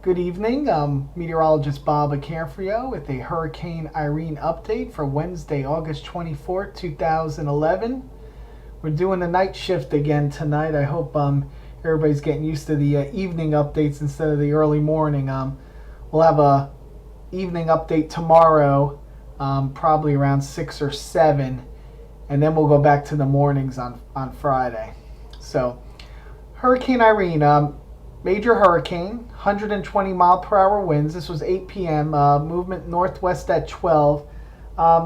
Good evening. Meteorologist Bob Acanfrio with a Hurricane Irene update for Wednesday, August 24th, 2011. We're doing the night shift again tonight. I hope everybody's getting used to the evening updates instead of the early morning. We'll have a evening update tomorrow, probably around 6 or 7, and then we'll go back to the mornings on Friday. So, Hurricane Irene, major hurricane, 120 mile per hour winds. This was 8 p.m. Movement northwest at 12.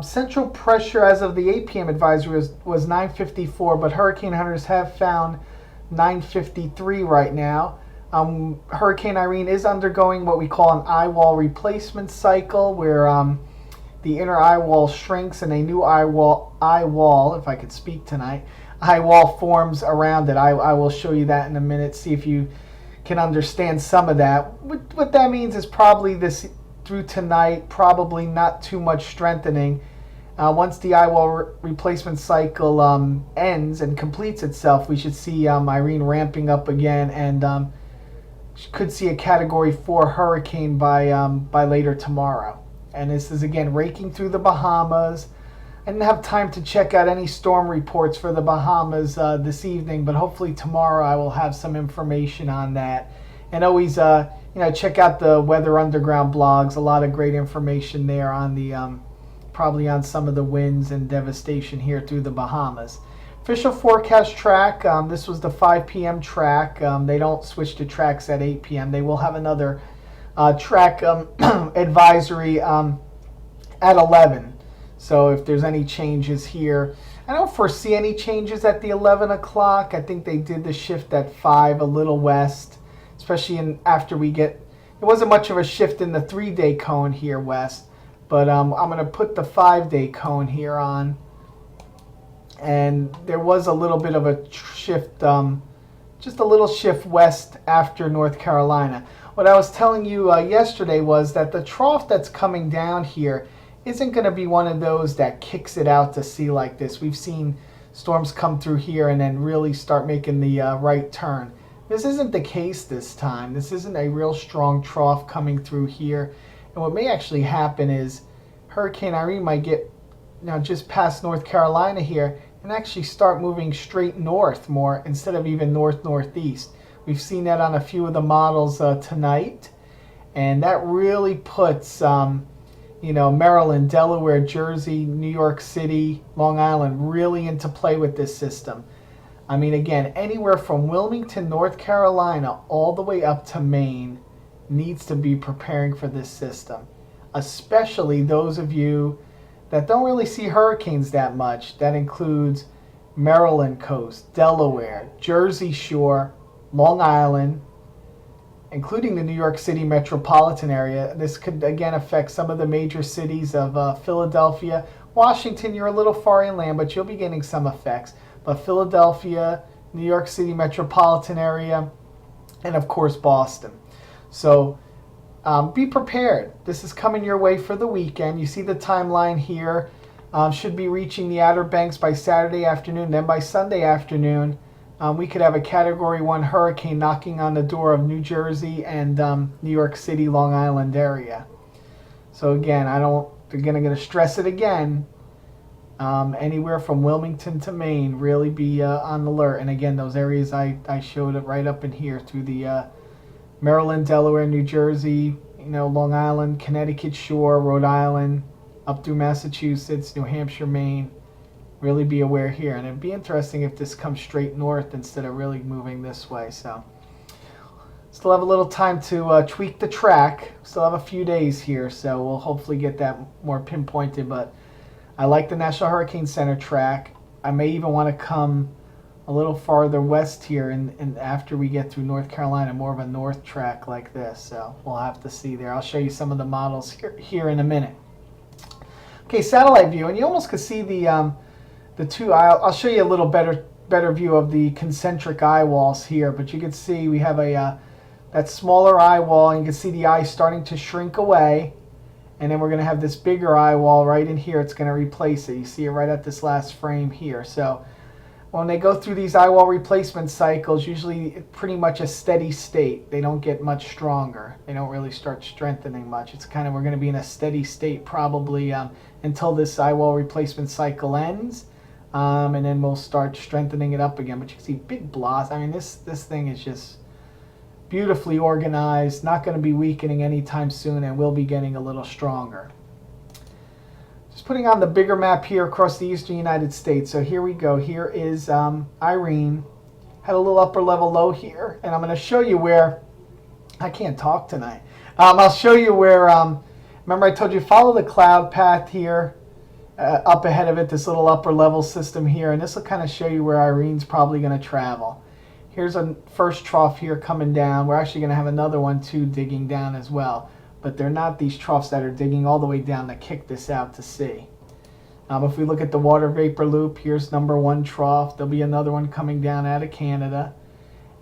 Central pressure as of the 8 p.m. advisory was 954, but hurricane hunters have found 953 right now. Hurricane Irene is undergoing what we call an eye wall replacement cycle, where the inner eye wall shrinks and a new eye wall, if I could speak tonight, eye wall forms around it. I will show you that in a minute, see if you can understand some of that. What that means is probably this through tonight, probably not too much strengthening. Once the eye wall replacement cycle ends and completes itself, we should see Irene ramping up again, and could see a Category 4 hurricane by later tomorrow. And this is again raking through the Bahamas. I didn't have time to check out any storm reports for the Bahamas this evening, but hopefully tomorrow I will have some information on that. And always, check out the Weather Underground blogs. A lot of great information there on the probably on some of the winds and devastation here through the Bahamas. Official forecast track. This was the 5 p.m. track. They don't switch to tracks at 8 p.m. They will have another track advisory at 11. So if there's any changes here, I don't foresee any changes at the 11 o'clock. I think they did the shift at 5 a little west, especially after we get, it wasn't much of a shift in the 3-day cone here west, but I'm going to put the 5-day cone here on. And there was a little bit of a shift, just a little shift west after North Carolina. What I was telling you yesterday was that the trough that's coming down here isn't going to be one of those that kicks it out to sea like this. We've seen storms come through here and then really start making the right turn. This isn't the case this time. This isn't a real strong trough coming through here. And what may actually happen is Hurricane Irene might get just past North Carolina here and actually start moving straight north more instead of even north-northeast. We've seen that on a few of the models tonight. And that really puts Maryland, Delaware, Jersey, New York City, Long Island really into play with this system. I mean, again, anywhere from Wilmington, North Carolina, all the way up to Maine needs to be preparing for this system. Especially those of you that don't really see hurricanes that much. That includes Maryland coast, Delaware, Jersey Shore, Long Island, including the New York City metropolitan area. This could again affect some of the major cities of Philadelphia. Washington, you're a little far inland, but you'll be getting some effects. But Philadelphia, New York City metropolitan area, and of course Boston. So be prepared. This is coming your way for the weekend. You see the timeline here. Should be reaching the Outer Banks by Saturday afternoon. Then by Sunday afternoon, we could have a Category 1 hurricane knocking on the door of New Jersey and New York City, Long Island area. So again, I'm going to stress it again. Anywhere from Wilmington to Maine, really be on alert. And again, those areas I showed it right up in here through the Maryland, Delaware, New Jersey, Long Island, Connecticut Shore, Rhode Island, up through Massachusetts, New Hampshire, Maine. Really be aware here. And it'd be interesting if this comes straight north instead of really moving this way. So still have a little time to tweak the track. Still have a few days here, so we'll hopefully get that more pinpointed. But I like the National Hurricane Center track. I may even want to come a little farther west here and after we get through North Carolina, more of a north track like this. So we'll have to see there. I'll show you some of the models here in a minute. Okay, satellite view, and you almost could see the two. I'll show you a little better view of the concentric eye walls here, but you can see we have that smaller eye wall, and you can see the eye starting to shrink away. And then we're going to have this bigger eye wall right in here. It's going to replace it. You see it right at this last frame here. So when they go through these eye wall replacement cycles, usually pretty much a steady state. They don't get much stronger. They don't really start strengthening much. It's kind of, we're going to be in a steady state probably until this eye wall replacement cycle ends. And then we'll start strengthening it up again. But you can see big blossoms. I mean, this thing is just beautifully organized. Not going to be weakening anytime soon, and will be getting a little stronger. Just putting on the bigger map here across the eastern United States. So here we go. Here is Irene. Had a little upper level low here. And I'm going to show you where... I can't talk tonight. I'll show you where... remember I told you follow the cloud path here. Up ahead of it, this little upper level system here. And this will kind of show you where Irene's probably going to travel. Here's a first trough here coming down. We're actually going to have another one too digging down as well. But they're not these troughs that are digging all the way down to kick this out to sea. If we look at the water vapor loop, here's number one trough. There'll be another one coming down out of Canada.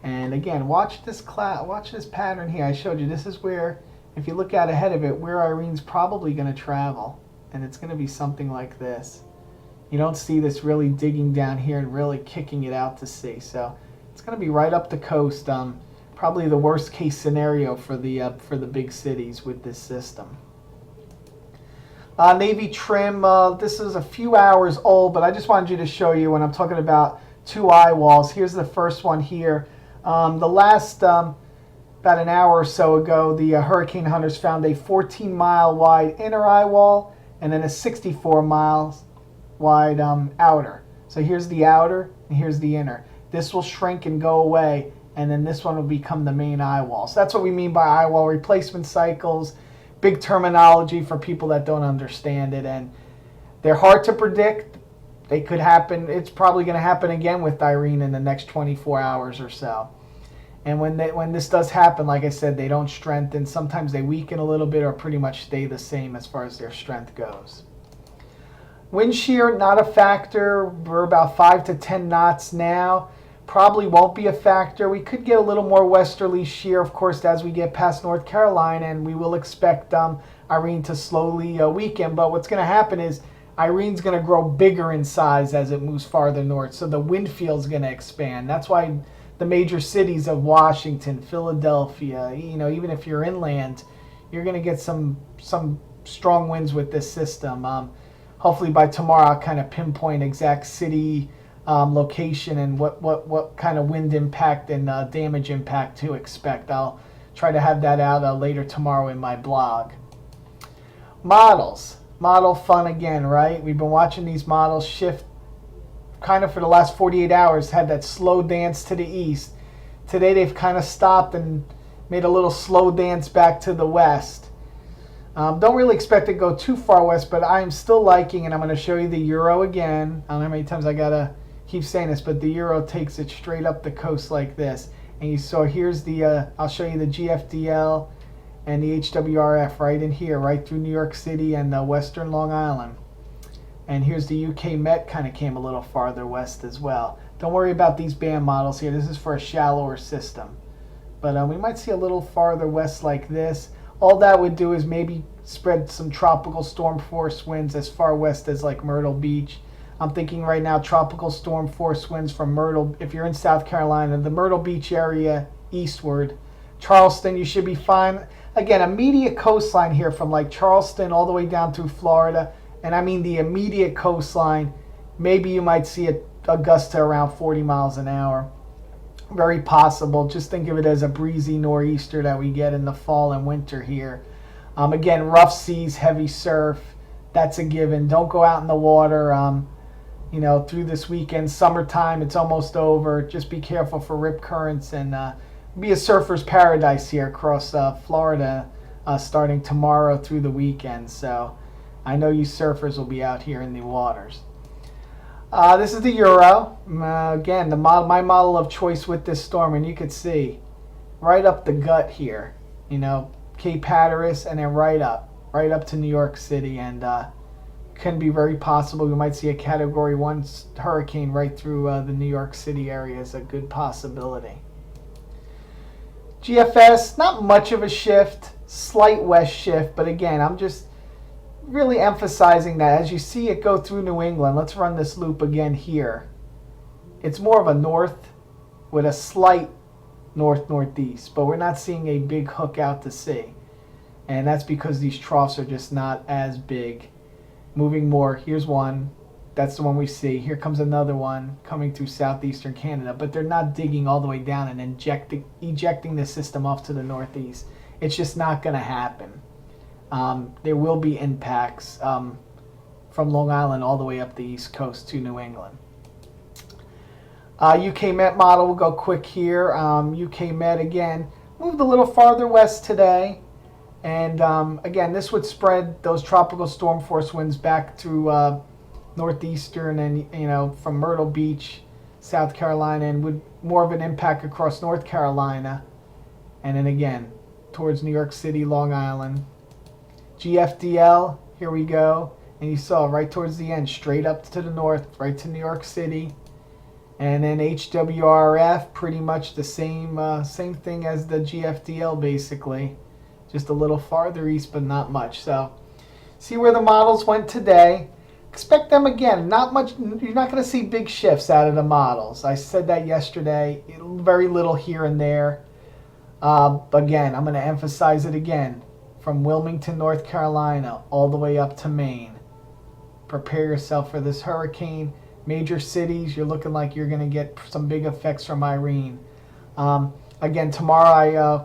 And again, watch this cloud, watch this pattern here. I showed you this is where, if you look out ahead of it, where Irene's probably going to travel. And it's going to be something like this. You don't see this really digging down here and really kicking it out to sea. So it's going to be right up the coast. Probably the worst case scenario for the big cities with this system. Navy trim. This is a few hours old, but I just wanted you to show you when I'm talking about two eye walls. Here's the first one here. The last about an hour or so ago, the hurricane hunters found a 14-mile wide inner eye wall and then a 64 miles wide outer. So here's the outer and here's the inner. This will shrink and go away, and then this one will become the main eye wall. So that's what we mean by eye wall replacement cycles. Big terminology for people that don't understand it, and they're hard to predict. They could happen. It's probably going to happen again with Irene in the next 24 hours or so. And when this does happen, like I said, they don't strengthen. Sometimes they weaken a little bit or pretty much stay the same as far as their strength goes. Wind shear, not a factor. We're about 5 to 10 knots now. Probably won't be a factor. We could get a little more westerly shear, of course, as we get past North Carolina, and we will expect Irene to slowly weaken. But what's going to happen is Irene's going to grow bigger in size as it moves farther north, so the wind field's going to expand. That's why the major cities of Washington, Philadelphia, even if you're inland, you're going to get some strong winds with this system. Hopefully by tomorrow I'll kind of pinpoint exact city location and what kind of wind impact and damage impact to expect. I'll try to have that out later tomorrow in my blog. Models. Model fun again, right? We've been watching these models shift kind of for the last 48 hours, had that slow dance to the east. Today they've kind of stopped and made a little slow dance back to the west. Don't really expect to go too far west, but I'm still liking, and I'm going to show you the Euro again. I don't know how many times I got to keep saying this, but the Euro takes it straight up the coast like this. And you saw here's the, I'll show you the GFDL and the HWRF right in here, right through New York City and western Long Island. And here's the UK Met, kind of came a little farther west as well. Don't worry about these band models here. This is for a shallower system. But we might see a little farther west like this. All that would do is maybe spread some tropical storm force winds as far west as like Myrtle Beach. I'm thinking right now tropical storm force winds from Myrtle, if you're in South Carolina, the Myrtle Beach area eastward. Charleston, you should be fine. Again, immediate coastline here from like Charleston all the way down through Florida. And I mean the immediate coastline. Maybe you might see a gust to around 40 miles an hour. Very possible. Just think of it as a breezy nor'easter that we get in the fall and winter here. Again, rough seas, heavy surf. That's a given. Don't go out in the water. Through this weekend, summertime, it's almost over. Just be careful for rip currents and be a surfer's paradise here across Florida starting tomorrow through the weekend. So I know you surfers will be out here in the waters. This is the Euro. Again, my model of choice with this storm, and you could see right up the gut here, Cape Hatteras, and then right up to New York City, and can be very possible we might see a Category 1 hurricane right through the New York City area is a good possibility. GFS, not much of a shift, slight west shift, but again, I'm just really emphasizing that as you see it go through New England. Let's run this loop again here. It's more of a north with a slight north-northeast, but we're not seeing a big hook out to sea. And that's because these troughs are just not as big. Moving more, here's one. That's the one we see. Here comes another one coming through southeastern Canada, but they're not digging all the way down and ejecting the system off to the northeast. It's just not going to happen. There will be impacts from Long Island all the way up the east coast to New England. UK Met model, we'll go quick here. UK Met again moved a little farther west today. And again, this would spread those tropical storm force winds back through northeastern and, from Myrtle Beach, South Carolina, and would more of an impact across North Carolina. And then again, towards New York City, Long Island. GFDL, here we go. And you saw right towards the end, straight up to the north, right to New York City. And then HWRF, pretty much the same thing as the GFDL, basically. Just a little farther east, but not much. So, see where the models went today. Expect them again. Not much. You're not going to see big shifts out of the models. I said that yesterday. Very little here and there. Again, I'm going to emphasize it again. From Wilmington, North Carolina, all the way up to Maine. Prepare yourself for this hurricane. Major cities, you're looking like you're going to get some big effects from Irene. Again, tomorrow I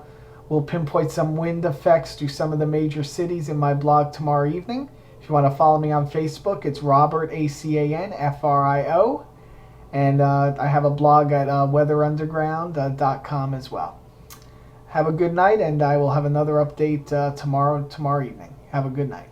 will pinpoint some wind effects to some of the major cities in my blog tomorrow evening. If you want to follow me on Facebook, it's Robert, ACANFRIO. And I have a blog at weatherunderground.com as well. Have a good night, and I will have another update tomorrow evening. Have a good night.